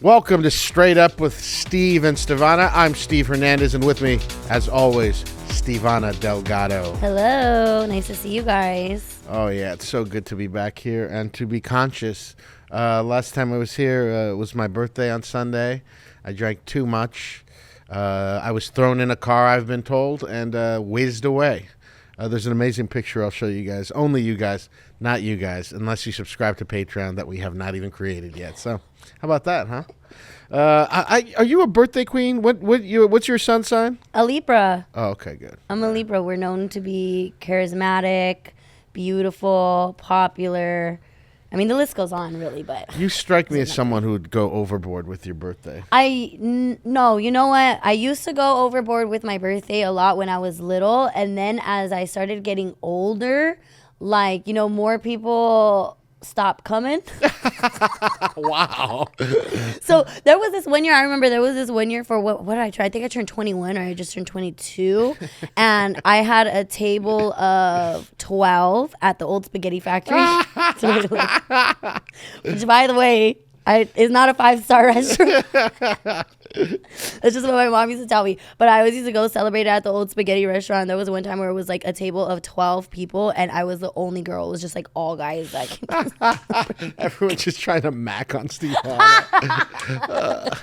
Welcome to Straight Up with Steve and Stevona. I'm Steve Hernandez, and with me, as always, Stevona Delgado. Hello. Nice to see you guys. Oh, yeah. It's so good to be back here and to be conscious. Last time I was here, it was my birthday on Sunday. I drank too much. I was thrown in a car, I've been told, and whizzed away. There's an amazing picture I'll show you guys. Only you guys, not you guys, unless you subscribe to Patreon that we have not even created yet. So, how about that, huh? Are you a birthday queen? What's your sun sign? A Libra. Oh, okay, good. I'm a Libra. We're known to be charismatic, beautiful, popular. I mean, the list goes on, really, but... You strike me as someone who would go overboard with your birthday. No, you know what? I used to go overboard with my birthday a lot when I was little, and then as I started getting older, more people stopped coming. Wow. So there was this one year, I remember there was this one year for what did I try? I think I turned 21 or I just turned 22. And I had a table of 12 at the old spaghetti factory. Which, by the way, is not a 5-star restaurant. That's just what my mom used to tell me. But I always used to go celebrate it at the old spaghetti restaurant. There was one time where it was like a table of 12 people and I was the only girl. It was just like all guys. Everyone's just trying to mac on Steve. I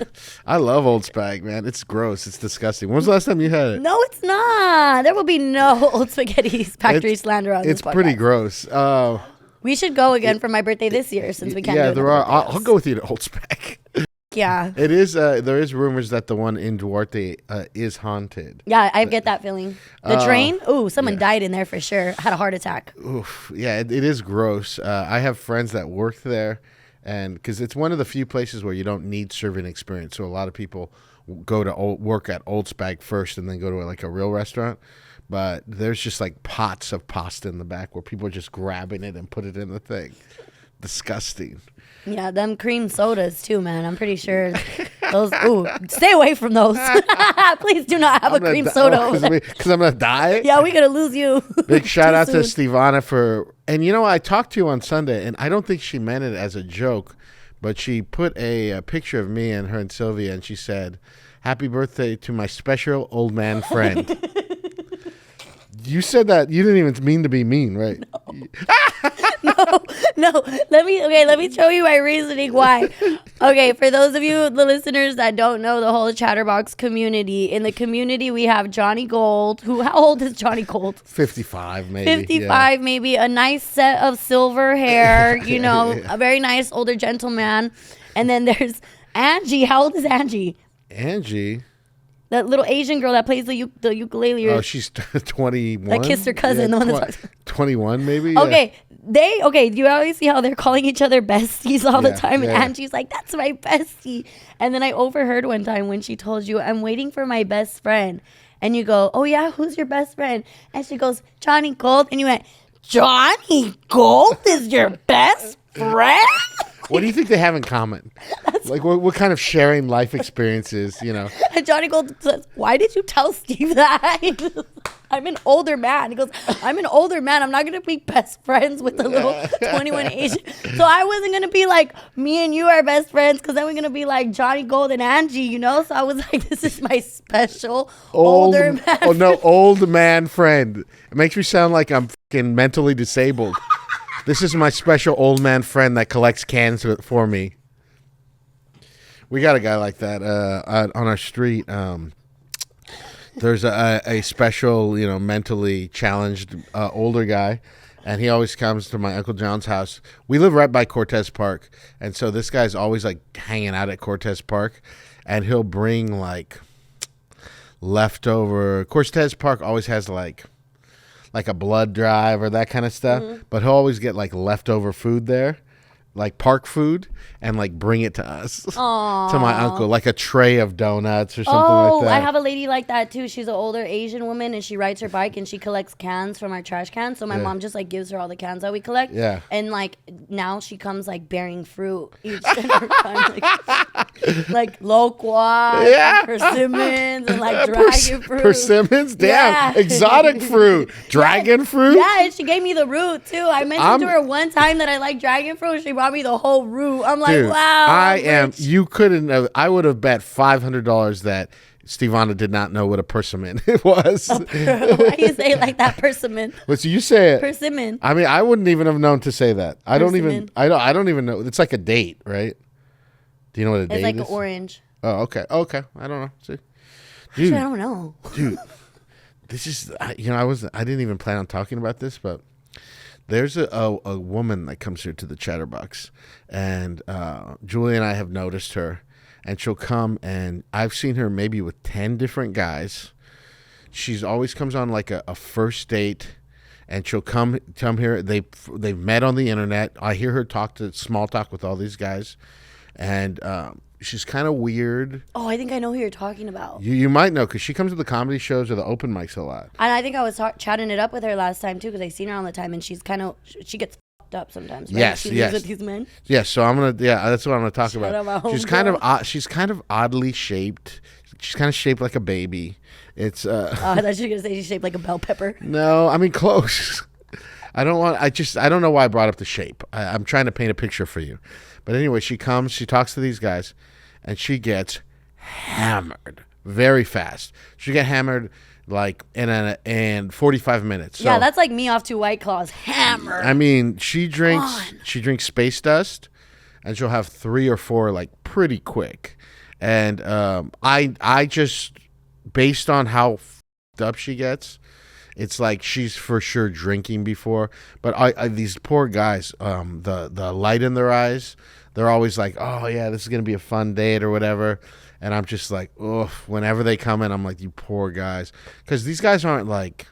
love Old Spag, man. It's gross. It's disgusting. When was the last time you had it? No, it's not. There will be no old spaghetti factory slander on this podcast. It's pretty gross. We should go again for my birthday this year since we can't do it. Yeah, there are. I'll go with you to Old Spag. Yeah. It is. There is rumors that the one in Duarte is haunted. Yeah, I get that feeling. The drain? Ooh, someone died in there for sure. Had a heart attack. Oof. Yeah, it is gross. I have friends that work there, and because it's one of the few places where you don't need serving experience. So a lot of people go to work at Old Spag first and then go to like a real restaurant. But there's just like pots of pasta in the back where people are just grabbing it and put it in the thing. Disgusting. Yeah, them cream sodas too, man. I'm pretty sure those. Ooh, stay away from those. Please do not have a cream soda. Because I'm gonna die. Yeah, we're gonna lose you. Big shout out to Stevona for. And you know, I talked to you on Sunday, and I don't think she meant it as a joke, but she put a picture of me and her and Sylvia, and she said, "Happy birthday to my special old man friend." You said that you didn't even mean to be mean, right? No. Let me show you my reasoning why. Okay, for those of you, the listeners that don't know the whole Chatterbox community, in the community we have Johnny Gold. How old is Johnny Gold? 55, maybe. 55, maybe. A nice set of silver hair, a very nice older gentleman. And then there's Angie. How old is Angie? Angie? That little Asian girl that plays the ukulele. Oh, she's 21. That kissed her cousin. Yeah, 21, maybe. Okay, you always see how they're calling each other besties all the time, and Angie's like, "That's my bestie." And then I overheard one time when she told you, "I'm waiting for my best friend," and you go, "Oh yeah, who's your best friend?" And she goes, "Johnny Gold," and you went, "Johnny Gold is your best friend?" What do you think they have in common? Like, what kind of sharing life experiences, And Johnny Gold says, "Why did you tell Steve that?" I'm an older man. He goes, "I'm an older man. I'm not going to be best friends with a little 21 Asian." So I wasn't going to be like, me and you are best friends, because then we're going to be like Johnny Gold and Angie, So I was like, this is my special older man. Oh, no, old man friend. It makes me sound like I'm fucking mentally disabled. This is my special old man friend that collects cans for me. We got a guy like that on our street. There's a special, mentally challenged older guy, and he always comes to my Uncle John's house. We live right by Cortez Park, and so this guy's always like hanging out at Cortez Park, and he'll bring like leftover. Cortez Park always has like a blood drive or that kind of stuff, but he'll always get like leftover food there, like park food, and like bring it to us. Aww. To my uncle, like a tray of donuts or something like that. I have a lady like that too. She's an older Asian woman, and she rides her bike and she collects cans from our trash cans. So my mom just like gives her all the cans that we collect. Yeah. And like now she comes like bearing fruit each and every time. like loquat, Yeah. persimmons, and like dragon fruit. Persimmons? Damn. Yeah. Exotic fruit. Dragon fruit? Yeah, and she gave me the root too. I mentioned to her one time that I like dragon fruit, and she brought me the whole root. I'm like, Dude, wow. I I'm am. rich. You couldn't have. I would have bet $500 that Stevona did not know what a persimmon was. Why do you say it like that, persimmon? Let's you say it. Persimmon. I mean, I wouldn't even have known to say that. I don't even. Persimmon. I don't even know. It's like a date, right? Do you know what a date It's like is? an orange. Oh, okay. Okay. I don't know. See, Actually, dude, I don't know. dude, this is. I didn't even plan on talking about this, but there's a woman that comes here to the Chatterbox, and Julie and I have noticed her, and she'll come, and I've seen her maybe with 10 different guys. She's always comes on like a first date, and she'll come here. They've met on the internet. I hear her small talk with all these guys, and she's kind of weird. Oh, I think I know who you're talking about. You might know because she comes to the comedy shows or the open mics a lot. And I think I was chatting it up with her last time too, because I seen her all the time, and she gets fucked up sometimes. Right? Yes, she yes. lives with these men. Yeah, so that's what I'm gonna talk Shout out about. my She's homegirl. she's kind of oddly shaped. She's kind of shaped like a baby. It's I thought she was gonna say she's shaped like a bell pepper. no, I mean close. I don't know why I brought up the shape. I'm trying to paint a picture for you. But anyway, she comes, she talks to these guys, and she gets hammered very fast. She get hammered like in 45 minutes. So, Yeah, that's like me off 2 White Claws. Hammer. I mean, she drinks Space Dust, and she'll have 3 or 4 like pretty quick. And I just, based on how f***ed up she gets, it's like she's for sure drinking before. But I these poor guys, the light in their eyes, they're always like, oh yeah, this is gonna be a fun date or whatever. And I'm just like, ugh. Whenever they come in, I'm like, you poor guys, because these guys aren't like.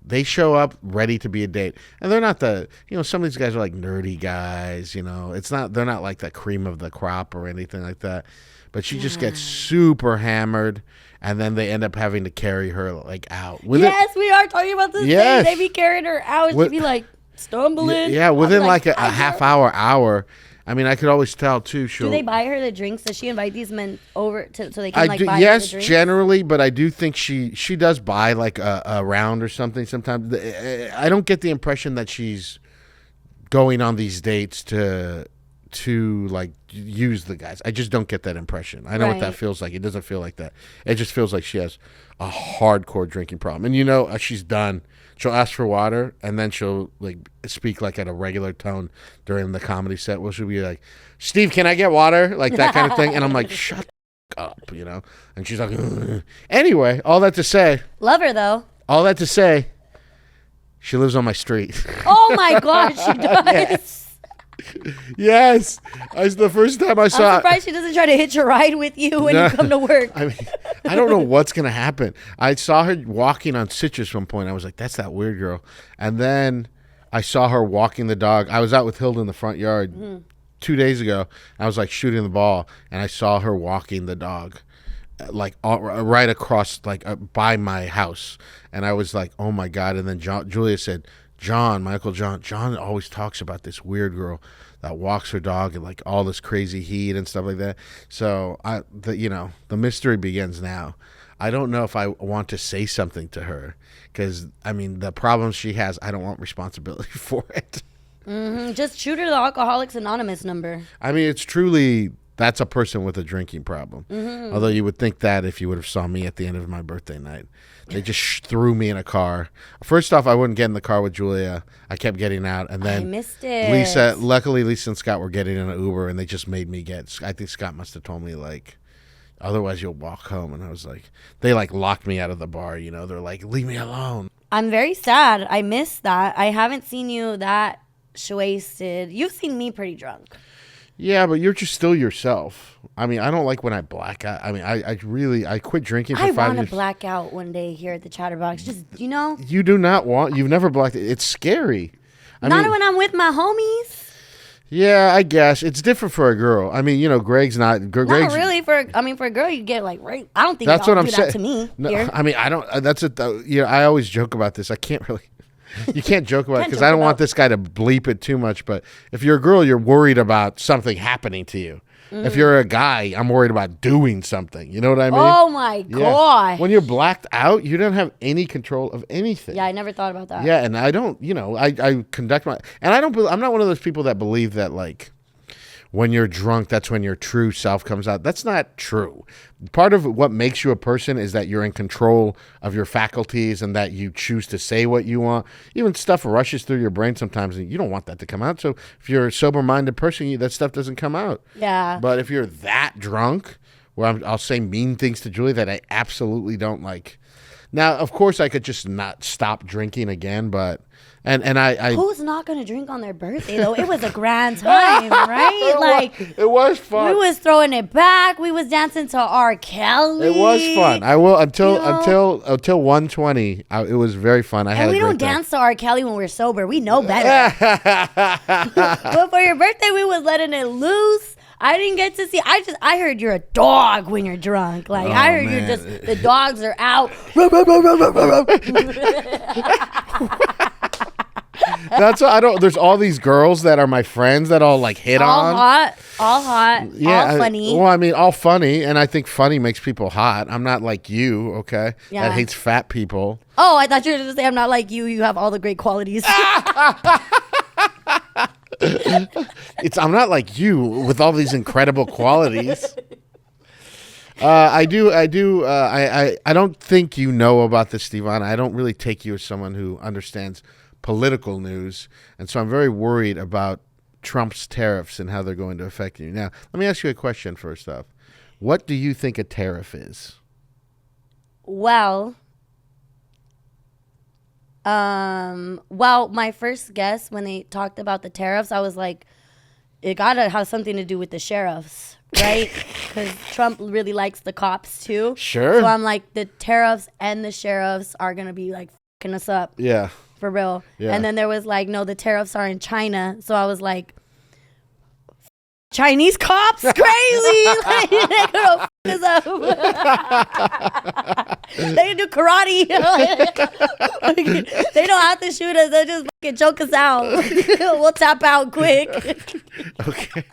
They show up ready to be a date, and they're not some of these guys are like nerdy guys. They're not like the cream of the crop or anything like that. But she just gets super hammered, and then they end up having to carry her like out. Yes, we are talking about this Yes. thing. They be carrying her out. She'd be like stumbling. Yeah, within I'm like a "Hi, half girl." hour. I mean, I could always tell too. Do they buy her the drinks? Does she invite these men over so they can I like do, buy her yes, the drinks? generally, but I do think she does buy like a round or something sometimes. I don't get the impression that she's going on these dates to like use the guys. I just don't get that impression. I know what that Right. feels like. It doesn't feel like that. It just feels like she has a hardcore drinking problem. And she's done. She'll ask for water, and then she'll like speak like at a regular tone during the comedy set. Well, she'll be like, "Steve, can I get water?" Like that kind of thing. And I'm like, "Shut the f- up," And she's like, "Ugh." Anyway, all that to say, she lives on my street. Oh my gosh, she does. Yes, it's the first time I I'm saw. surprised she doesn't try to hitch a ride with you when No. you come to work. I mean, I don't know what's gonna happen. I saw her walking on Citrus one point. I was like, "That's that weird girl." And then I saw her walking the dog. I was out with Hilda in the front yard 2 days ago. I was like shooting the ball, and I saw her walking the dog, like right across, like by my house. And I was like, "Oh my god!" And then Julia said, my Uncle John always talks about this weird girl that walks her dog in like all this crazy heat and stuff like that. So the mystery begins now. I don't know if I want to say something to her because I mean the problems she has, I don't want responsibility for it. Just shoot her the Alcoholics Anonymous number. I mean, it's truly that's a person with a drinking problem. Although you would think that if you would have saw me at the end of my birthday night. They just threw me in a car. First off, I wouldn't get in the car with Julia. I kept getting out. And then I missed it. luckily Lisa and Scott were getting in an Uber, and they just made me I think Scott must have told me, like, otherwise you'll walk home. And I was like, they like locked me out of the bar, They're like, leave me alone. I'm very sad. I missed that. I haven't seen you that wasted. You've seen me pretty drunk. Yeah, but you're just still yourself. I mean, I don't like when I black out. I mean, I quit drinking for 5 I want years. to black out one day here at the Chatterbox. Just, You do not want. You've never blacked. It's scary. not when I'm with my homies. Yeah, I guess it's different for a girl. I mean, Greg's not. Greg's, Not really. For a girl, you get like raped. I don't think That's y'all what I'm do saying. that to me. No, here. I mean, I don't. That's it. I always joke about this. I can't really. You can't joke about it Can't because joke I don't want about- this guy to bleep it too much. But if you're a girl, you're worried about something happening to you. If you're a guy, I'm worried about doing something. You know what I mean? Oh my god. When you're blacked out, you don't have any control of anything. Yeah, I never thought about that. Yeah, and I don't, I conduct my, and I'm not one of those people that believe that like when you're drunk, that's when your true self comes out. That's not true. Part of what makes you a person is that you're in control of your faculties and that you choose to say what you want. Even stuff rushes through your brain sometimes and you don't want that to come out. So if you're a sober-minded person, that stuff doesn't come out. Yeah. But if you're that drunk, where I'll say mean things to Julie that I absolutely don't like. Now, of course, I could just not stop drinking again, but... And I who's not gonna drink on their birthday though? It was a grand time, right? Like it was fun. We was throwing it back. We was dancing to R. Kelly. It was fun. I will until 1:20. It was very fun. I had. And we don't dance to R. Kelly when we're sober. We know better. But for your birthday, we was letting it loose. I didn't get to see. I heard you're a dog when you're drunk. Like I heard you're just the dogs are out. That's what I don't. There's all these girls that are my friends that all like hit on. All hot, all funny. Well, I mean, all funny, and I think funny makes people hot. I'm not like you, okay? Yeah. That hates fat people. Oh, I thought you were going to say I'm not like you. You have all the great qualities. I'm not like you with all these incredible qualities. I do. I don't think you know about this, Stevona. I don't really take you as someone who understands political news, and so I'm very worried about Trump's tariffs and how they're going to affect you. Now, let me ask you a question first off. What do you think a tariff is? Well, my first guess when they talked about the tariffs, I was like, it gotta have something to do with the sheriffs, right? Because Trump really likes the cops too. Sure. So I'm like, the tariffs and the sheriffs are gonna be like fucking us up. Yeah. For real. Yeah. And then there was like, no, the tariffs are in China. So I was like, Chinese cops? Crazy. Like, they're gonna f us up. They can do karate. They don't have to shoot us. They'll just fucking choke us out. We'll tap out quick. Okay.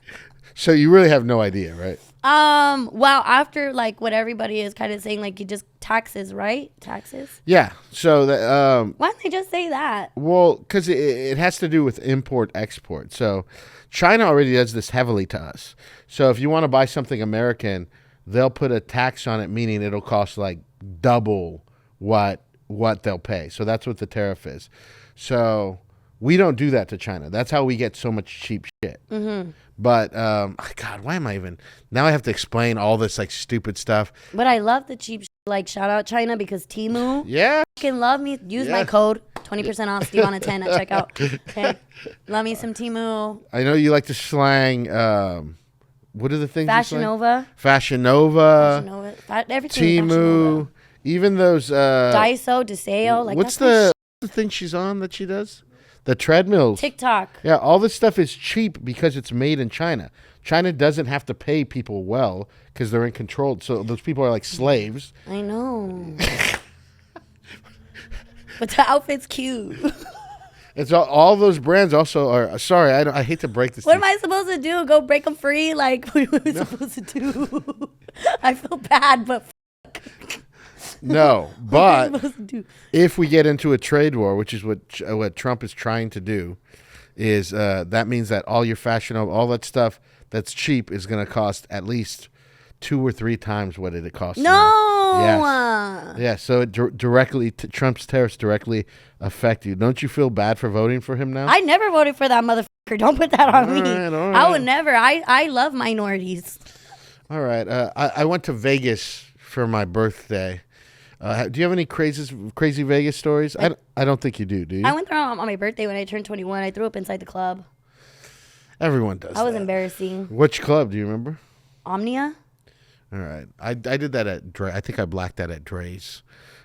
So you really have no idea, right? Well, after like what everybody is kind of saying, like you just taxes, right? Taxes. Yeah. So that why don't they just say that? well, because it has to do with import export. So China already does this heavily to us. So if you want to buy something American, they'll put a tax on it, meaning it'll cost like double what they'll pay. So that's what the tariff is. So we don't do that to China. That's how we get so much cheap shit. Mm-hmm. But, God, why am I even... Now I have to explain all this, like, stupid stuff. But I love the cheap shit. Like, shout out China because Temu. Yeah. Fucking love me. Use my code. 20% off Stevona 10 at checkout. Okay. Love me some Temu. I know you like to slang... what are the things Fashion you slang? Nova. Fashion Nova. Everything. Temu. Even those... Daiso, Deseo. Like, what's the thing she's on that she does? The treadmills. TikTok. Yeah, all this stuff is cheap because it's made in China. China doesn't have to pay people well because they're in control. So those people are like slaves. I know. But the outfit's cute. It's all those brands also are. Sorry, I hate to break this. What am I supposed to do? Go break them free? Like, what am I supposed to do? I feel bad, but no. But what am I supposed to do? If we get into a trade war, which is what Trump is trying to do, is that means that all your fashion, all that stuff that's cheap is going to cost at least 2 or 3 times what it costs. No. Yes. Yeah. So it directly Trump's tariffs directly affect you. Don't you feel bad for voting for him now? I never voted for that motherfucker. Don't put that on me. All right. I would never. I love minorities. All right. I went to Vegas for my birthday. Do you have any crazy Vegas stories? I don't think you do you? I went there on my birthday when I turned 21. I threw up inside the club. Everyone does. That was embarrassing. Which club do you remember? Omnia. All right. I did that at Dre. I think I blacked that at Dre's.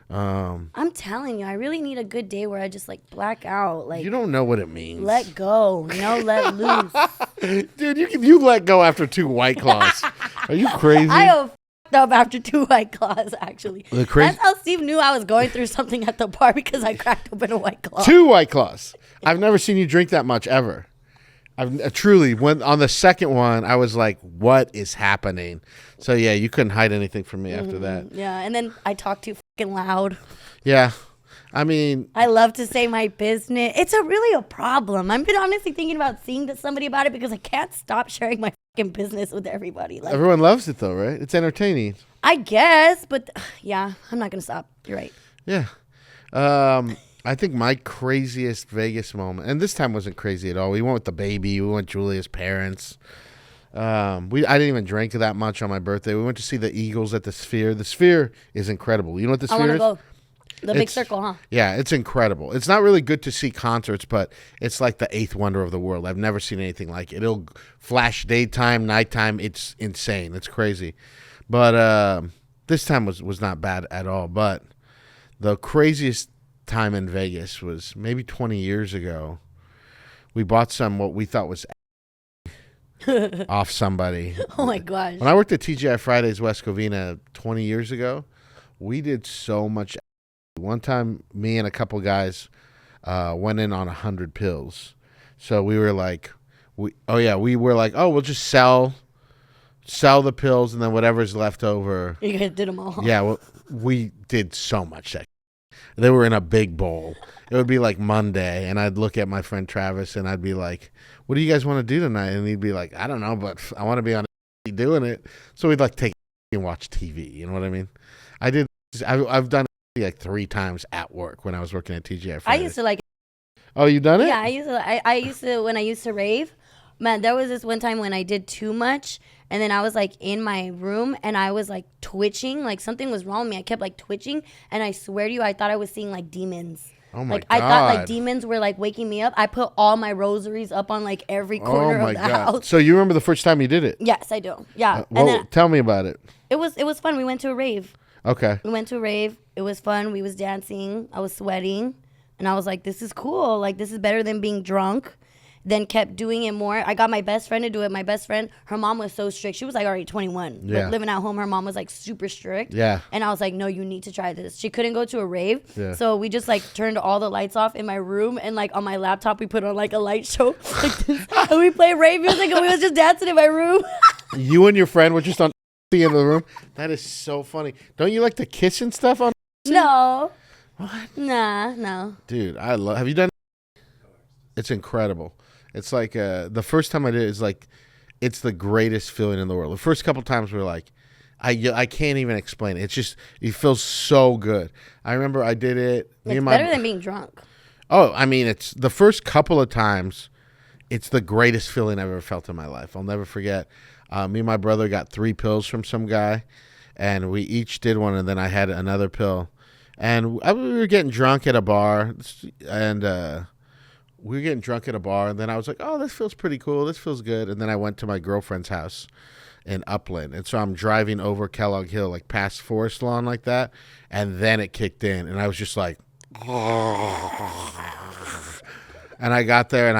I'm telling you, I really need a good day where I just like black out. Like, you don't know what it means. Let go. Let loose. Dude, you let go after 2 White Claws. Are you crazy? I have up after 2 White Claws, actually. That's how Steve knew I was going through something at the bar because I cracked open a White Claw. 2 White Claws. I've never seen you drink that much ever. I've truly when on the second one, I was like, "What is happening?" So yeah, you couldn't hide anything from me after that. Yeah, and then I talk too fucking loud. Yeah, I mean, I love to say my business. It's really a problem. I've been honestly thinking about seeing to somebody about it because I can't stop sharing my fucking business with everybody. Like, everyone loves it though, right? It's entertaining. I guess, but yeah, I'm not gonna stop. You're right. Yeah. I think my craziest Vegas moment, and this time wasn't crazy at all. We went with the baby. We went with Julia's parents. I didn't even drink that much on my birthday. We went to see the Eagles at the Sphere. The Sphere is incredible. You know what the I Sphere want to is? go. The big circle, huh? Yeah, it's incredible. It's not really good to see concerts, but it's like the eighth wonder of the world. I've never seen anything like it. It'll flash daytime, nighttime. It's insane. It's crazy. But this time was not bad at all. But the craziest time in Vegas was maybe 20 years ago. We bought some what we thought was off somebody. Oh my gosh. When I worked at TGI Fridays West Covina 20 years ago, we did so much. One time, me and a couple guys went in on 100 pills. So we were like, we'll just sell the pills, and then whatever's left over. You guys did them all. Yeah, well, we did so much that. They were in a big bowl. It would be like Monday, and I'd look at my friend Travis, and I'd be like, "What do you guys want to do tonight?" And he'd be like, "I don't know, but I want to be on doing it." So we'd like take and watch TV. You know what I mean? I've done it like 3 times at work when I was working at TGI Fridays. I used to like. Oh, you done it? Yeah, I used to when I used to rave. Man, there was this one time when I did too much, and then I was like in my room and I was like twitching, like something was wrong with me. I kept like twitching, and I swear to you, I thought I was seeing like demons. Oh my like God. I thought like demons were like waking me up. I put all my rosaries up on like every corner of the house. So you remember the first time you did it? Yes, I do. Yeah. Well, and then tell me about it. it was fun. We went to a rave. Okay. We went to a rave. It was fun. We was dancing. I was sweating. And I was like, this is cool. Like, this is better than being drunk. Then kept doing it more. I got my best friend to do it. My best friend, her mom was so strict. She was like already 21. Yeah. But living at home, her mom was like super strict. Yeah. And I was like, no, you need to try this. She couldn't go to a rave. Yeah. So we just like turned all the lights off in my room. And like on my laptop, we put on like a light show like this. And we played rave music and we was just dancing in my room. You and your friend were just on in the room. That is so funny. Don't you like to kiss and stuff on? No. What? Nah, no. Dude, have you done it? It's incredible. It's like the first time I did it is like it's the greatest feeling in the world. The first couple times we were like I can't even explain it. It's just it feels so good. I remember I did it. It's better than being drunk. Oh, I mean, it's the first couple of times. It's the greatest feeling I've ever felt in my life. I'll never forget. Me and my brother got 3 pills from some guy, and we each did one, and then I had another pill. And we were getting drunk at a bar, and then I was like, oh, this feels pretty cool. This feels good. And then I went to my girlfriend's house in Upland. And so I'm driving over Kellogg Hill, like past Forest Lawn like that, and then it kicked in, and I was just like, and I got there, and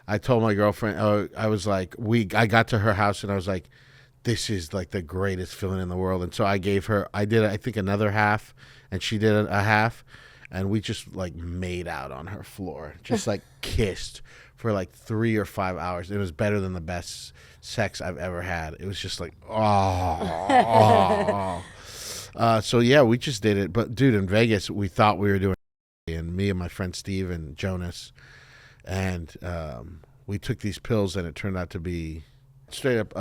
I told my girlfriend, I got to her house, and I was like, this is like the greatest feeling in the world. And so I did, I think, another half, and she did a half, and we just like made out on her floor, just like kissed for like 3 or 5 hours. It was better than the best sex I've ever had. It was just like, so yeah, we just did it. But dude, in Vegas, we thought we were doing, and me and my friend Steve and Jonas, and we took these pills, and it turned out to be straight up,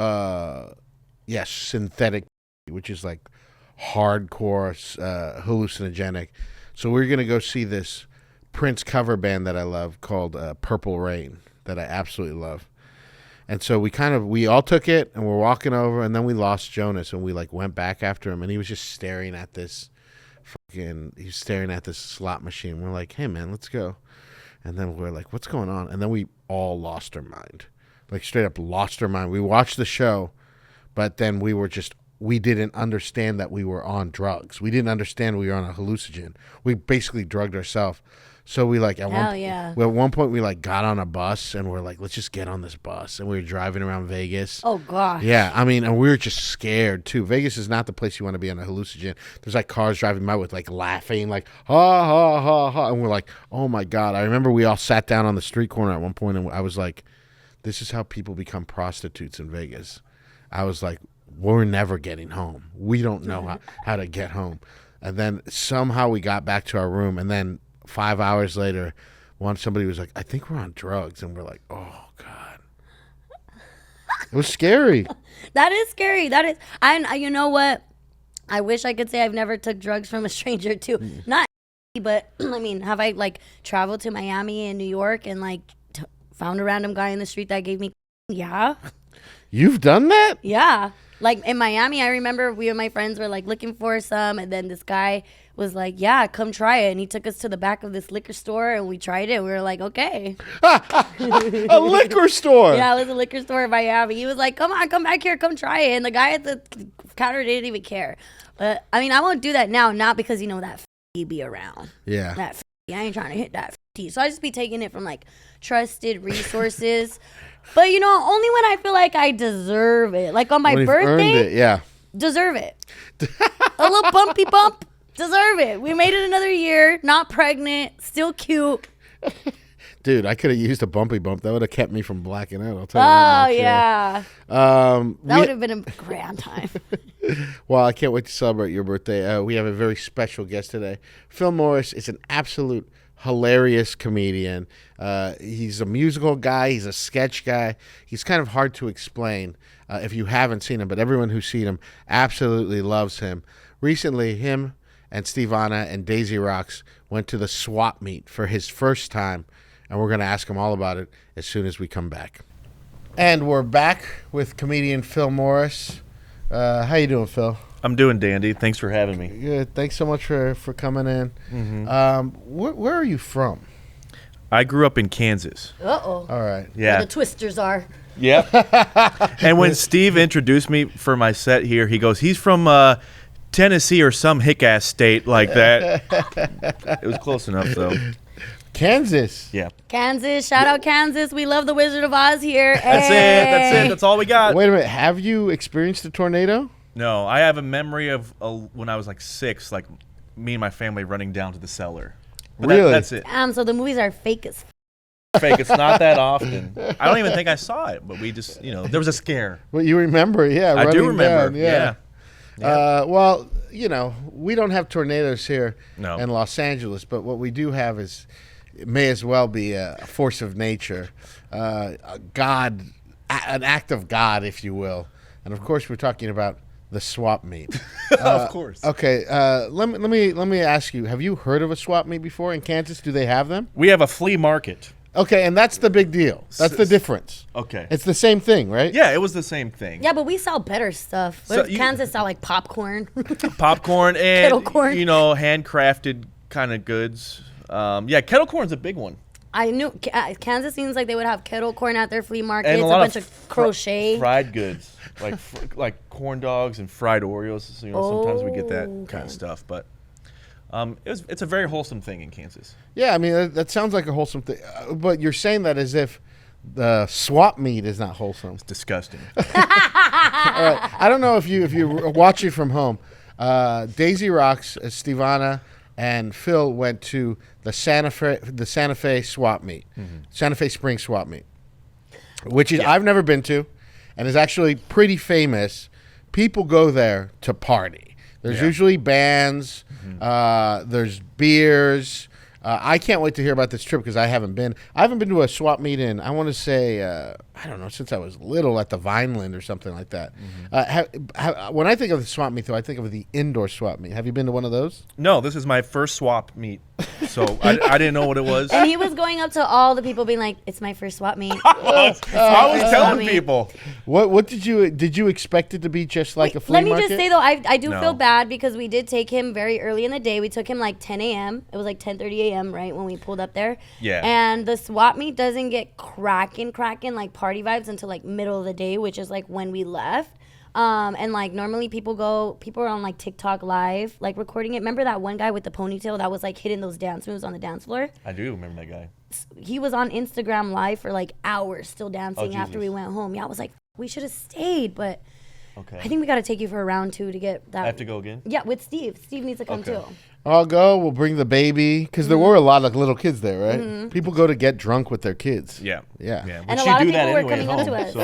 synthetic, which is like hardcore hallucinogenic. So we're gonna go see this Prince cover band that I love called Purple Rain, that I absolutely love. And so we all took it, and we're walking over, and then we lost Jonas, and we like went back after him, and he was just staring at this slot machine. We're like, hey man, let's go. And then we're like, what's going on? And then we all lost our mind, like straight up lost our mind. We watched the show, but then we didn't understand that we were on drugs. We didn't understand we were on a hallucinogen. We basically drugged ourselves. So we like at one point we like got on a bus, and we're like, let's just get on this bus, and we were driving around Vegas. Oh gosh. Yeah, I mean, and we were just scared too. Vegas is not the place you want to be on a hallucinogen. There's like cars driving by with like laughing, like ha ha ha ha, and we're like, oh my god. I remember we all sat down on the street corner at one point, and I was like, this is how people become prostitutes in Vegas. I was like, we're never getting home. We don't know how to get home. And then somehow we got back to our room, and then 5 hours later, somebody was like, I think we're on drugs. And we're like, oh, God. It was scary. That is scary. That is. You know what? I wish I could say I've never took drugs from a stranger, too. Not, but, I mean, have I, like, traveled to Miami and New York and, like, found a random guy in the street that gave me? Yeah. You've done that? Yeah. Like in Miami, I remember we and my friends were like looking for some, and then this guy was like, yeah, come try it. And he took us to the back of this liquor store, and we tried it. We were like, okay. A liquor store? Yeah, it was a liquor store in Miami. He was like, come on, come back here, come try it. And the guy at the counter didn't even care. But, I mean, I won't do that now, not because, you know, that be around. Yeah. That I ain't trying to hit that. So I just be taking it from, like, trusted resources. But, you know, only when I feel like I deserve it. Like on my birthday, earned it, yeah. Deserve it. A little bumpy bump, deserve it. We made it another year, not pregnant, still cute. Dude, I could have used a bumpy bump. That would have kept me from blacking out. I'll tell you that. Oh, yeah. That would have been a grand time. Well, I can't wait to celebrate your birthday. We have a very special guest today. Phil Morris is an absolute hilarious comedian. He's a musical guy. He's a sketch guy. He's kind of hard to explain if you haven't seen him, but everyone who's seen him absolutely loves him. Recently, him and Stevona and Daisy Rocks went to the swap meet for his first time, and we're going to ask him all about it as soon as we come back. And we're back with comedian Phil Morris. How you doing, Phil? I'm doing dandy. Thanks for having me. Good. Thanks so much for coming in. Mm-hmm. Where are you from? I grew up in Kansas. Uh-oh. All right. Yeah. Where the twisters are. Yep. And when Steve introduced me for my set here, he goes, he's from Tennessee or some hick-ass state like that. It was close enough, though. Kansas. Yeah. Kansas. Shout out Kansas. We love the Wizard of Oz here. That's it. That's all we got. Wait a minute. Have you experienced a tornado? No, I have a memory of when I was like 6, like me and my family running down to the cellar. But really? That's it. So the movies are fake as Fake. It's not that often. I don't even think I saw it, but we just, there was a scare. Well, you remember, yeah. I do running remember. down, Yeah. Well, we don't have tornadoes here No. in Los Angeles, but what we do have is, it may as well be a force of nature, a God, an act of God, if you will. And of course, we're talking about the swap meet. Of course. Okay, let me ask you: have you heard of a swap meet before in Kansas? Do they have them? We have a flea market. Okay, and that's the big deal. That's the difference. Okay. It's the same thing, right? Yeah, it was the same thing. Yeah, but we sell better stuff. What So if Kansas sell like popcorn? Popcorn and Kettle corn. handcrafted kind of goods. Kettle corn's a big one. I knew Kansas seems like they would have kettle corn at their flea markets, And a bunch of crochet. fried goods, like corn dogs and fried Oreos. So, sometimes we get that kind of stuff, but it's a very wholesome thing in Kansas. Yeah, I mean that sounds like a wholesome thing, but you're saying that as if the swap meet is not wholesome. It's disgusting. All right. I don't know if you watch it from home. Daisy Rocks, Stevona, and Phil went to the Santa Fe swap meet, Santa Fe Spring swap meet, which is I've never been to, and is actually pretty famous. People go there to party. There's usually bands. There's beers. I can't wait to hear about this trip because I haven't been. I haven't been to a swap meet in, I want to say, I don't know, since I was little at the Vineland or something like that. When I think of the swap meet, though, I think of the indoor swap meet. Have you been to one of those? No, this is my first swap meet, so I didn't know what it was. And he was going up to all the people being like, it's my first swap meet. I was telling people. What did you expect it to be just like a flea Let me market? just say, though, I do No. feel bad because we did take him very early in the day. We took him like 10 a.m. It was like 10:30 a.m., right, when we pulled up there. Yeah. And the swap meet doesn't get cracking like party vibes until like middle of the day, which is like when we left. And like normally people are on like TikTok live, like recording it. Remember that one guy with the ponytail that was like hitting those dance moves on the dance floor? I do remember that guy. He was on Instagram live for like hours still dancing after Jesus. we went home. Yeah, I was like, we should have stayed, but Okay. I think we got to take you for a round 2 to get that. I have to go again? Yeah, with Steve. Steve needs to come Okay. too. I'll go. We'll bring the baby because there were a lot of little kids there, right? People go to get drunk with their kids. Yeah. Yeah. And a lot of people were coming up to us.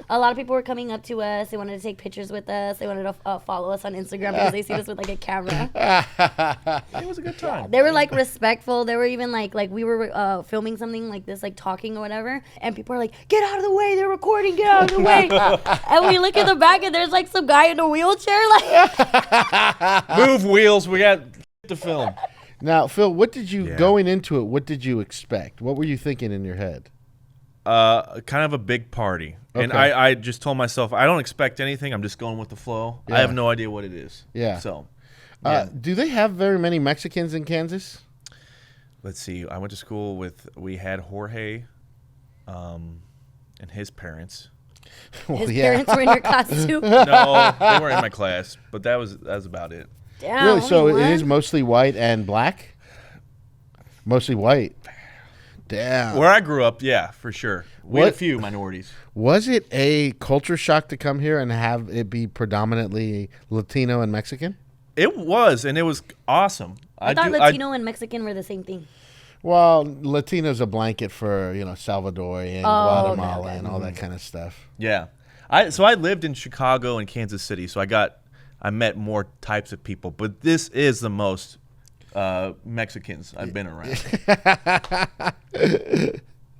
A lot of people were coming up to us. They wanted to take pictures with us. They wanted to follow us on Instagram because they see us with like a camera. It was a good time. They were like respectful. They were even like we were filming something like this, like talking or whatever. And people are like, "Get out of the way! They're recording! Get out of the way!" And we look at the back and there's like some guy in a wheelchair. Like, move wheels. We got to film. Now, Phil, what did you going into it? What did you expect? What were you thinking in your head? Kind of a big party. Okay. And I just told myself, I don't expect anything. I'm just going with the flow. I have no idea what it is. Yeah. So, do they have very many Mexicans in Kansas? Let's see. I went to school we had Jorge and his parents. His parents were in your class too? No, they weren't in my class, but that was about it. Damn, really? So it is mostly white and black? Mostly white. Damn. Where I grew up, yeah, for sure. We had a few minorities. Was it a culture shock to come here and have it be predominantly Latino and Mexican? It was, and it was awesome. I thought Latino and Mexican were the same thing. Well, Latino's a blanket for, Salvadorian, Guatemalan, and all that kind of stuff. Yeah. So I lived in Chicago and Kansas City, so I met more types of people, but this is the most Mexicans I've been around.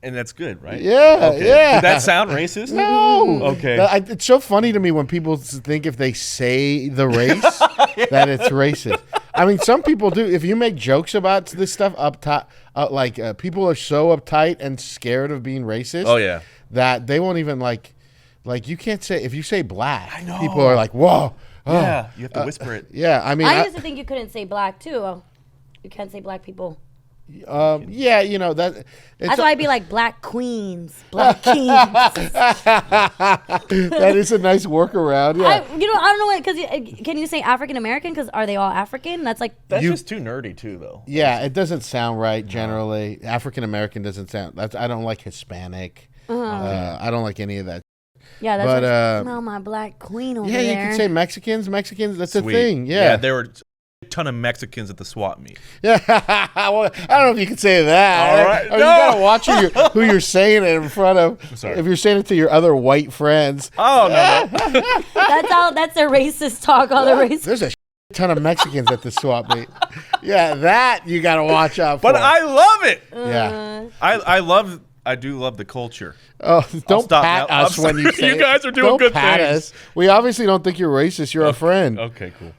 And that's good, right? Yeah, okay. yeah. Did that sound racist? No. Okay. It's so funny to me when people think if they say the race that it's racist. I mean, some people do. If you make jokes about this stuff up top, people are so uptight and scared of being racist. Oh, yeah. That they won't even like you can't say, if you say black, I know. people are like, whoa. Oh. Yeah, you have to whisper it. Yeah, I mean, I used to think you couldn't say black too. You can't say black people. Yeah, that. That's why I'd be like black queens, black kings. That is a nice workaround. Yeah. I don't know what, because can you say African American? Because are they all African? That's just too nerdy too, though. Yeah, it doesn't sound right generally. African American doesn't sound. I don't like Hispanic. I don't like any of that. Yeah, that's my black queen over there. Yeah, you can say Mexicans. That's Sweet. a thing. Yeah, there were a ton of Mexicans at the swap meet. Yeah, well, I don't know if you can say that. All right, You gotta watch who you're saying it in front of. I'm sorry. If you're saying it to your other white friends. Oh no. That's their racist talk. All the racist. There's a ton of Mexicans at the swap meet. Yeah, that you gotta watch out for. But I love it. Yeah, I do love the culture. Oh, don't pat now. us when you say you guys are doing don't good pat things. Us. We obviously don't think you're racist. You're a friend. Okay, cool.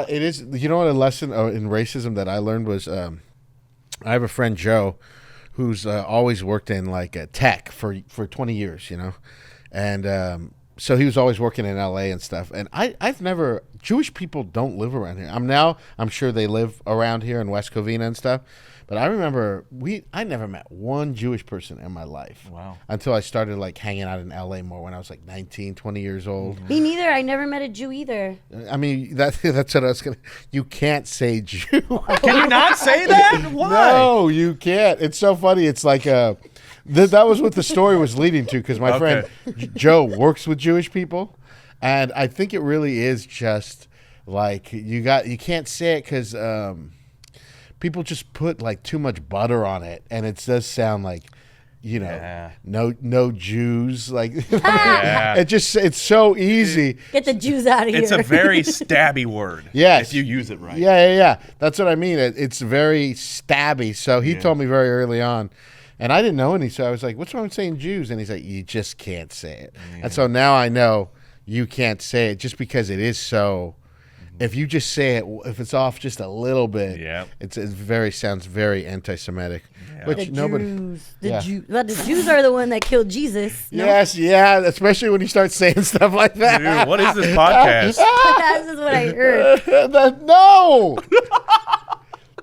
It is. You know what? A lesson in racism that I learned was, I have a friend Joe, who's always worked in like tech for 20 years. And so he was always working in LA and stuff. And I've never Jewish people don't live around here. I'm sure they live around here in West Covina and stuff. But I remember I never met one Jewish person in my life. Wow. Until I started like hanging out in LA more when I was like 19, 20 years old. Me neither. I never met a Jew either. I mean, that's what I was going to... You can't say Jew. Can you not say that? Why? No, you can't. It's so funny. It's like... that was what the story was leading to, because my friend Joe works with Jewish people. And I think it really is just like you can't say it because... people just put like too much butter on it, and it does sound like, no Jews. Like it's so easy. Get the Jews out of here. It's a very stabby word. Yes, if you use it right. Yeah. That's what I mean. It's very stabby. So he told me very early on, and I didn't know any. So I was like, "What's wrong with saying Jews?" And he's like, "You just can't say it." Yeah. And so now I know you can't say it just because it is so. If you just say it, if it's off just a little bit, it sounds very anti-Semitic. Yeah. Which the Jews are the one that killed Jesus. No? Yes, yeah, especially when you start saying stuff like that. Dude, what is this podcast? This is what I heard. No,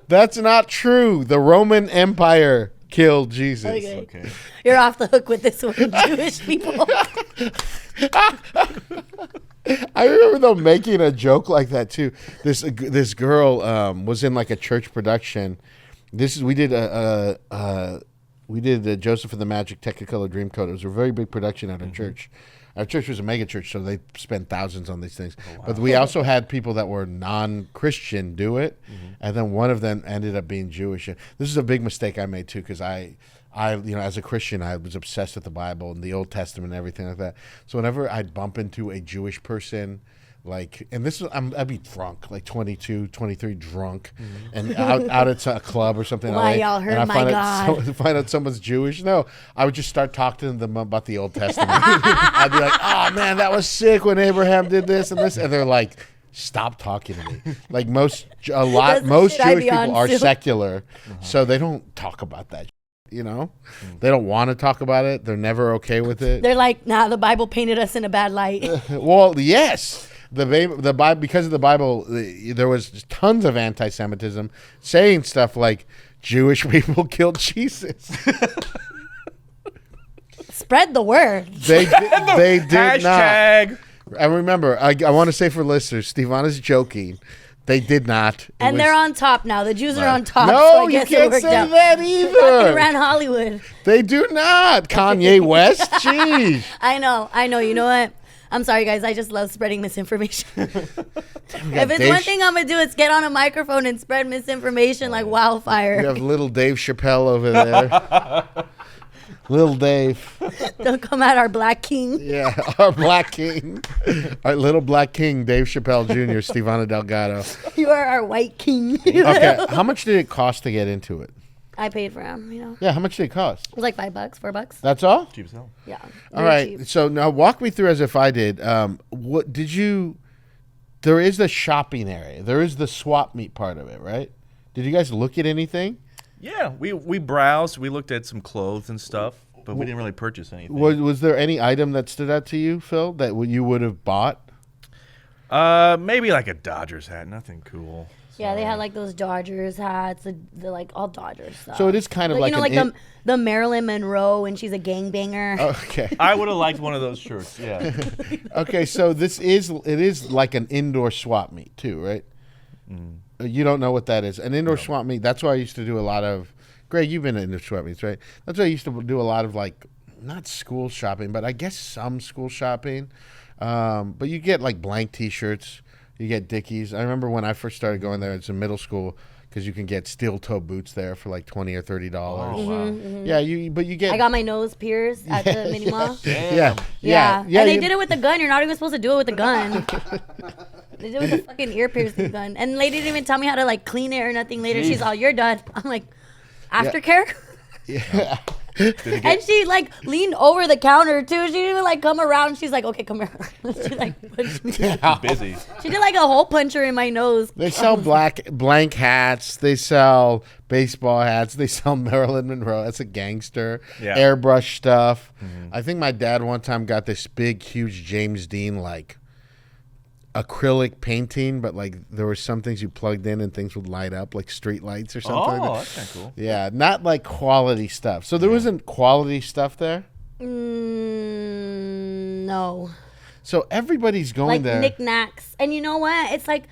that's not true. The Roman Empire killed Jesus. Okay. You're off the hook with this one, Jewish people. I remember though making a joke like that too. This girl was in like a church production. We did a Joseph and the Magic Technicolor Dreamcoat. It was a very big production at our church. Our church was a mega church, so they spent thousands on these things. But we also had people that were non-Christian do it, and then one of them ended up being Jewish. And this is a big mistake I made too, because I as a Christian, I was obsessed with the Bible and the Old Testament and everything like that. So whenever I'd bump into a Jewish person, like, and this is, I'd be drunk, like 22, 23, drunk, and out at a club or something. Why y'all heard my God? Find out someone's Jewish. No, I would just start talking to them about the Old Testament. I'd be like, oh man, that was sick when Abraham did this and this, and they're like, stop talking to me. Like most Jewish people are secular, so they don't talk about that. You know, they don't want to talk about it. They're never okay with it. They're like, nah, the Bible painted us in a bad light. Well, yes. The Bible, because of the Bible, there was tons of anti-Semitism saying stuff like Jewish people killed Jesus. Spread the word. They did Hashtag. not. And remember, I want to say for listeners, Stevona's joking. They did not. And they're on top now. The Jews are on top. No, so I you guess can't say that They either. ran Hollywood. They do not. Kanye West, jeez. I know. You know what? I'm sorry, guys. I just love spreading misinformation. If it's one thing I'm going to do, it's get on a microphone and spread misinformation like wildfire. You have little Dave Chappelle over there. Little Dave. Don't come at our black king. Yeah, our black king. Our little black king, Dave Chappelle Jr., Stevona Delgado. You are our white king. Okay, how much did it cost to get into it? I paid for him, you know. Yeah, how much did it cost? It was like $5, $4. That's all? Cheap as hell. Yeah. All right, cheap. so now walk me through as if I did. What did you... There is the shopping area. There is the swap meet part of it, right? Did you guys look at anything? Yeah, we browsed. We looked at some clothes and stuff, but we didn't really purchase anything. Was there any item that stood out to you, Phil, that you would have bought? Maybe like a Dodgers hat. Nothing cool. Yeah, they had like those Dodgers hats, the like all Dodgers stuff. So it is kind of like, you know, like the Marilyn Monroe when she's a gangbanger. Okay. I would have liked one of those shirts. Yeah. Okay, so it is like an indoor swap meet too, right? You don't know what that is. An indoor swap meet. That's why I used to do a lot of. Greg, you've been to indoor swap meets, right? That's why I used to do a lot of like, not school shopping, but I guess some school shopping. But you get like blank T-shirts. You get Dickies. I remember when I first started going there, it's in middle school, because you can get steel toe boots there for like $20 or $30. Oh, wow. Yeah, but you get. I got my nose pierced at the mini mall. Yeah. And they did it with a gun. You're not even supposed to do it with a gun. They did it with a fucking ear piercing gun. And the lady didn't even tell me how to like clean it or nothing later. She's all, you're done. I'm like, aftercare? Yeah. And she like leaned over the counter too. She didn't even like come around. She's like, okay, come here. She like punched me. Busy. She did like a hole puncher in my nose. They sell blank hats. They sell baseball hats. They sell Marilyn Monroe. That's a gangster. Yeah. Airbrush stuff. I think my dad one time got this big, huge James Dean like acrylic painting, but like there were some things you plugged in and things would light up like street lights or something. Oh, like that's kind of cool. Yeah, not like quality stuff. So there wasn't quality stuff there. No. So everybody's going Like there. knickknacks. And you know what? It's like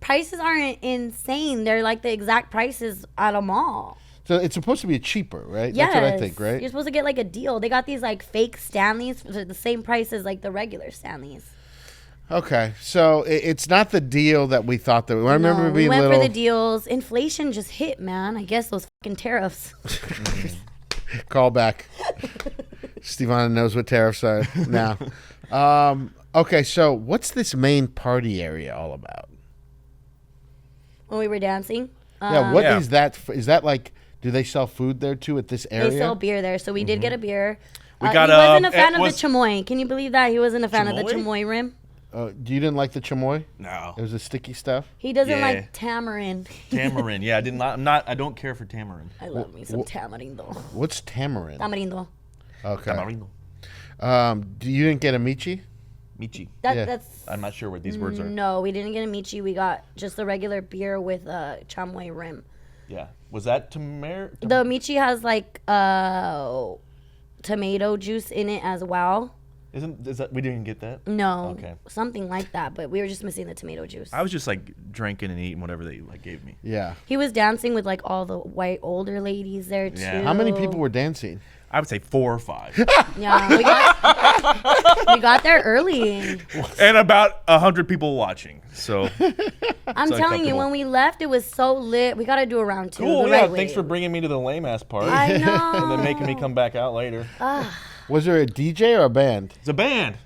prices aren't insane. They're like the exact prices at a mall. So it's supposed to be cheaper, right? Yes. That's what I think, right? You're supposed to get like a deal. They got these like fake Stanleys for the same price as like the regular Stanleys. Okay, so it's not the deal that we thought that. I remember we being went little. for the deals. Inflation just hit, man. I guess those fucking tariffs. Call back. Stevona knows what tariffs are now. Okay, so what's this main party area all about? When we were dancing. What is that? Is that like? Do they sell food there too at this area? They sell beer there, so we did get a beer. We got, he wasn't a fan of was- the chamoy. Can you believe that? He wasn't a fan of the Chamoy? chamoy rim. You didn't like the chamoy? No. It was the sticky stuff. He doesn't Yeah. like tamarind. Tamarind. Yeah, I don't care for tamarind. I love me some tamarindo. What's tamarind? Tamarindo. Okay. Tamarindo. You didn't get a michi? Michi. Yeah. That's I'm not sure what these words are. no. We didn't get a michi. We got just the regular beer with a chamoy rim. Yeah. Was that The michi has like tomato juice in it as well. Is that we didn't get that? No, Okay. something like that. But we were just missing the tomato juice. I was just like drinking and eating whatever they like gave me. Yeah. He was dancing with like all the white older ladies there too. Yeah. How many people were dancing? I would say 4 or 5. Yeah, we got there early. And about 100 people watching. So I'm telling you, when we left, it was so lit. We got to do a round 2. cool. the Yeah, right way. thanks for bringing me to the lame ass part. I know. And then making me come back out later. Was there a DJ or a band? It's a band.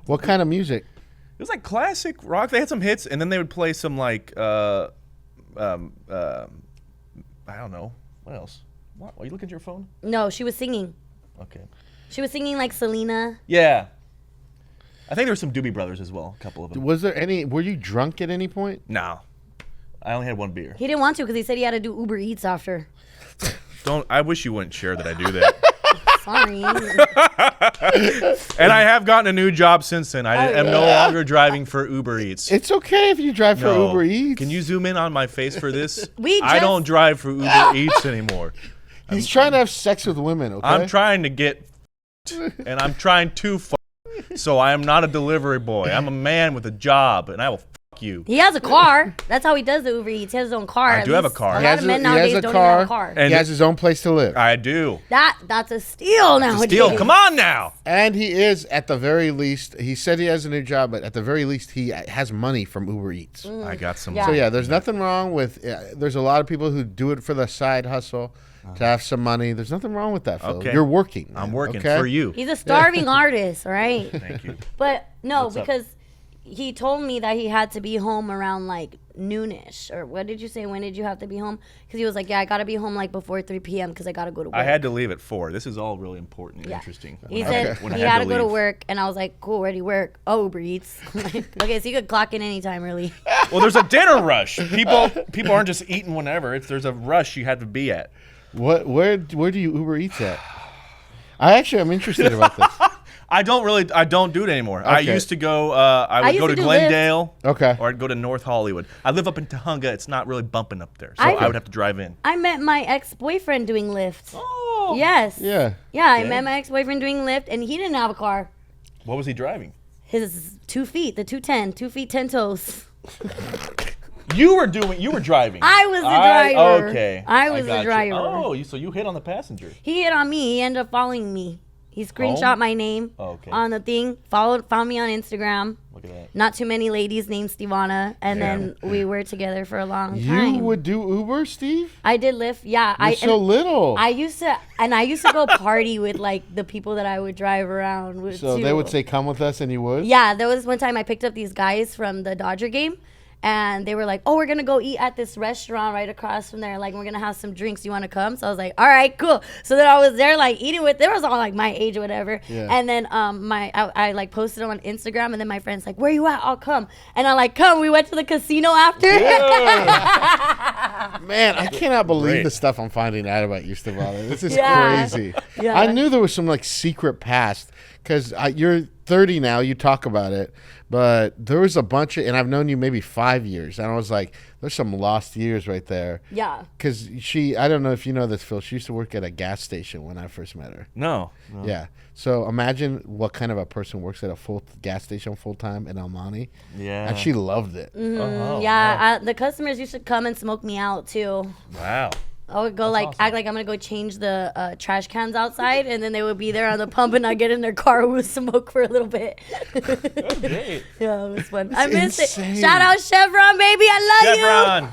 What kind of music? It was like classic rock. They had some hits, and then they would play some like I don't know. What else? What? Are you looking at your phone? No, she was singing. Okay. She was singing like Selena. Yeah. I think there were some Doobie Brothers as well. A couple of them. Was there any? Were you drunk at any point? No. I only had 1 beer. He didn't want to because he said he had to do Uber Eats after. I wish you wouldn't share that I do that. Sorry. And I have gotten a new job since then. I am no longer driving for Uber Eats. It's okay if you drive for No. Uber Eats. Can you zoom in on my face for this? I don't drive for Uber Eats anymore. He's trying to have sex with women. Okay. I'm trying to get, and I'm trying to so I am not a delivery boy. I'm a man with a job, and I will you. He has a car. That's how he does the Uber Eats. He has his own car. I do have a car. A He lot of men nowadays don't even have a car. And he has his own place to live. I do. That's a steal nowadays. Steal. Come on now. And he is, at the very least, he said he has a new job, but at the very least, he has money from Uber Eats. I got some. Yeah. So, yeah, there's nothing wrong with, there's a lot of people who do it for the side hustle to have some money. There's nothing wrong with that, Phil. Okay. You're working. Man, I'm working okay? for you. He's a starving artist, right? Thank you. But no, What's up? because he told me that he had to be home around like noonish. Or what did you say? When did you have to be home? Because he was like, yeah, I got to be home like before 3 p.m. because I got to go to work. I had to leave at 4. This is all really important and Yeah. interesting. He When I said when I he had to go to leave. work, and I was like, cool, where do you work? Oh, Uber Eats. Okay, so you could clock in anytime, really. Well, there's a dinner rush. People aren't just eating whenever. There's a rush you have to be at. Where do you Uber Eats at? I'm interested about this. I don't do it anymore. I Okay. used to go. I would used go to to do Glendale. Okay. Or I'd go to North Hollywood. I live up in Tahunga. It's not really bumping up there, so I- I would have to drive in. I met my ex-boyfriend doing Lyft. Oh. Yes. Yeah. Yeah, I Okay. met my ex-boyfriend doing Lyft, and he didn't have a car. What was he driving? His 2 feet, the 210, 2 feet, 10 toes. You were driving. I was the driver. Okay. I was the got you. driver. Oh, so you hit on the passenger. He hit on me. He ended up following me. He screenshot Home? my name Oh, okay. on the thing, found me on Instagram. Look at that. Not too many ladies named Stevona, and Yeah. then we were together for a long time. You would do Uber, Steve? I did Lyft, yeah. You're so little. I used to go party with like the people that I would drive around with. So too. they would say, come with us, and you would? Yeah, there was one time I picked up these guys from the Dodger game, and they were like, oh, we're going to go eat at this restaurant right across from there. Like, we're going to have some drinks. You want to come? So I was like, all right, cool. So then I was there, like, eating with, they was all, like, my age or whatever. Yeah. And then I like, posted on Instagram, and then my friend's like, where you at? I'll come. And I, like, come. We went to the casino after. Man, I cannot believe Great. the stuff I'm finding out about you, Stevona. This is Yeah. crazy. Yeah. I knew there was some, like, secret past, because you're 30 now. You talk about it. But there was a bunch of, and I've known you maybe 5 years, and I was like, there's some lost years right there. Yeah. Because I don't know if you know this, Phil, she used to work at a gas station when I first met her. No. Yeah. So imagine what kind of a person works at a full gas station full time in El Monte. Yeah. And she loved it. Oh, Yeah, the customers used to come and smoke me out, too. Wow. I would go act like I'm gonna go change the trash cans outside, and then they would be there on the pump, and I'd get in their car with smoke for a little bit. Great. Yeah, it was fun. I missed insane. it. Shout out Chevron, baby, I love Chevron. you.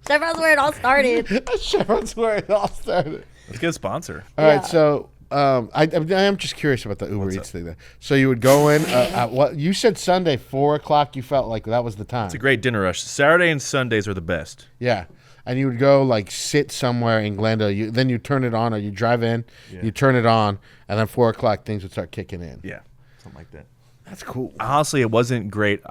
Chevron's where it all started. Chevron's where it all started. Let's get a sponsor. All right, Yeah. so I am just curious about the Uber Eats thing. There. So you would go in. What you said Sunday 4 o'clock. You felt like that was the time. It's a great dinner rush. Saturday and Sundays are the best. Yeah, and you would go like sit somewhere in Glendale. Then you turn it on, or you drive in. Yeah. You turn it on, and then 4 o'clock things would start kicking in. Yeah. Something like that. That's cool. Honestly, it wasn't great.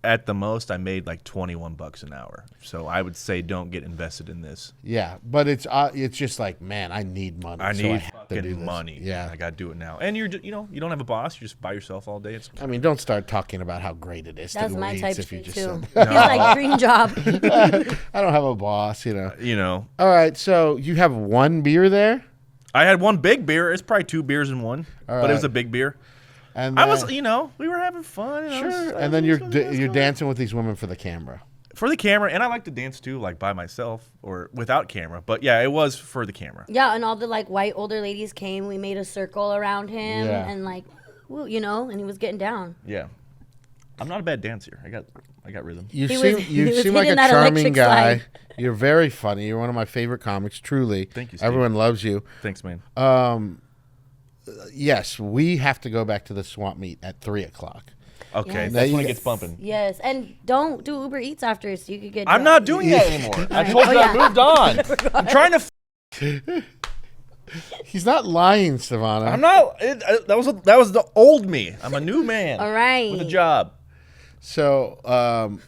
At the most, I made like $21 an hour. So I would say don't get invested in this. Yeah, but it's just like, man, I need money. I so need have to do fucking this. money. Yeah, I got to do it now. And you don't have a boss. You're just by yourself all day. It's I mean, don't start talking about how great it is. That's to my Uber type Eats of if you shit just too. said- He's like dream job. I don't have a boss, you know. you know. All right, so you have one beer there, I had one big beer. It's probably 2 beers in one, All but it was right. a big beer. and I then, was, we were having fun. sure, and then you're dancing with these women for the camera. For the camera, and I like to dance too, like by myself or without camera. But yeah, it was for the camera. Yeah, and all the like white older ladies came. We made a circle around him, Yeah. and like, woo, you know, and he was getting down. Yeah. I'm not a bad dancer. I got rhythm. You He seem was- he was seem like a hitting that charming electric guy. slide. You're very funny. You're one of my favorite comics, truly. Thank you, Steve. Everyone loves you. Thanks, man. Yes, we have to go back to the swap meet at 3:00. Okay, Yes. that's when it Yes. gets bumping. Yes, and don't do Uber Eats after, so you could get. I'm drunk. not doing that anymore. I told you I moved on. I'm trying to. He's not lying, Stevona. I'm not. That was the old me. I'm a new man. All right. With a job. So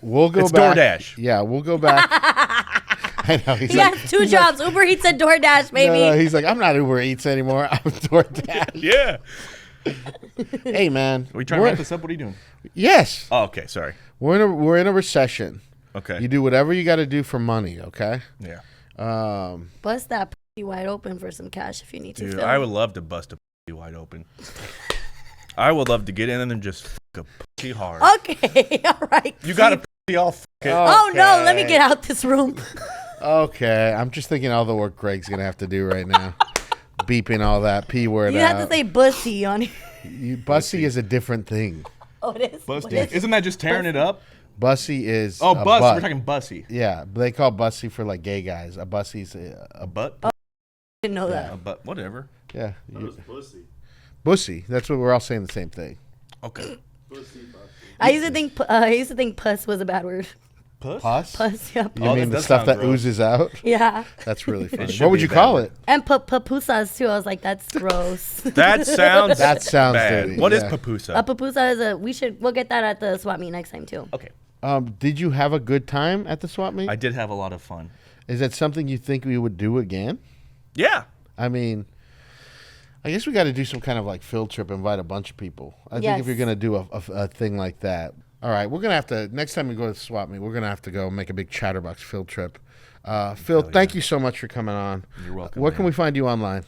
we'll go It's back. DoorDash. Yeah, we'll go back. I know. He has two jobs: Uber Eats and DoorDash, baby. No, he's like, I'm not Uber Eats anymore. I'm DoorDash. Yeah. Hey, man. Are we trying to wrap this up? What are you doing? Yes. Oh, okay. Sorry. We're in a recession. Okay. You do whatever you got to do for money, okay? Yeah. Bust that pussy wide open for some cash if you need to. Dude, Phil. I would love to bust a pussy wide open. I would love to get in and just fuck a pussy hard. Okay, all right. You got a pussy all fuck it. Oh no, let me Okay. get out this room. Okay. I'm just thinking all the work Greg's going to have to do right now. Beeping all that P word You out. have to say bussy on it. Bussy is a different thing. Oh, it is. Bussy. What is- Isn't that just tearing it up? Bussy is Oh, a bus. butt. We're talking bussy. Yeah, they call bussy for like gay guys. A bussy's A butt? Didn't know that. A butt. Whatever. yeah. Pussy. Bussy. That's what we're all saying the same thing. Okay. Pussy. I used to think puss was a bad word. Puss? Pus? Puss, yep. You Oh, mean that the does stuff sound that gross. oozes out? Yeah. That's really funny. should What would be you a bad call word. it? And papusas too. I was like, that's gross. That sounds That sounds bad. dirty. What is yeah. papusa? A papusa is we'll get that at the swap meet next time too. Okay. Did you have a good time at the swap meet? I did have a lot of fun. Is that something you think we would do again? Yeah. I mean, I guess we got to do some kind of like field trip, invite a bunch of people. I think if Yes. you're going to do a thing like that. All right, we're going to have to, next time we go to the swap meet, we're going to have to go make a big Chatterbox field trip. Phil, thank you so much for coming on. You're welcome, Where can man. we find you online?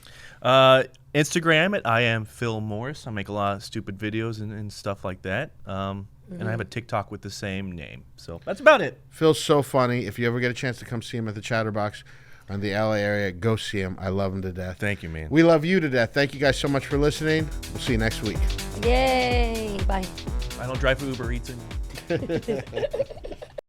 Instagram at I am Phil Morris. I make a lot of stupid videos and stuff like that. And I have a TikTok with the same name. So that's about it. Phil's so funny. If you ever get a chance to come see him at the Chatterbox or in the LA area, go see him. I love him to death. Thank you, man. We love you to death. Thank you guys so much for listening. We'll see you next week. Yay! Bye. I don't drive for Uber Eats anymore.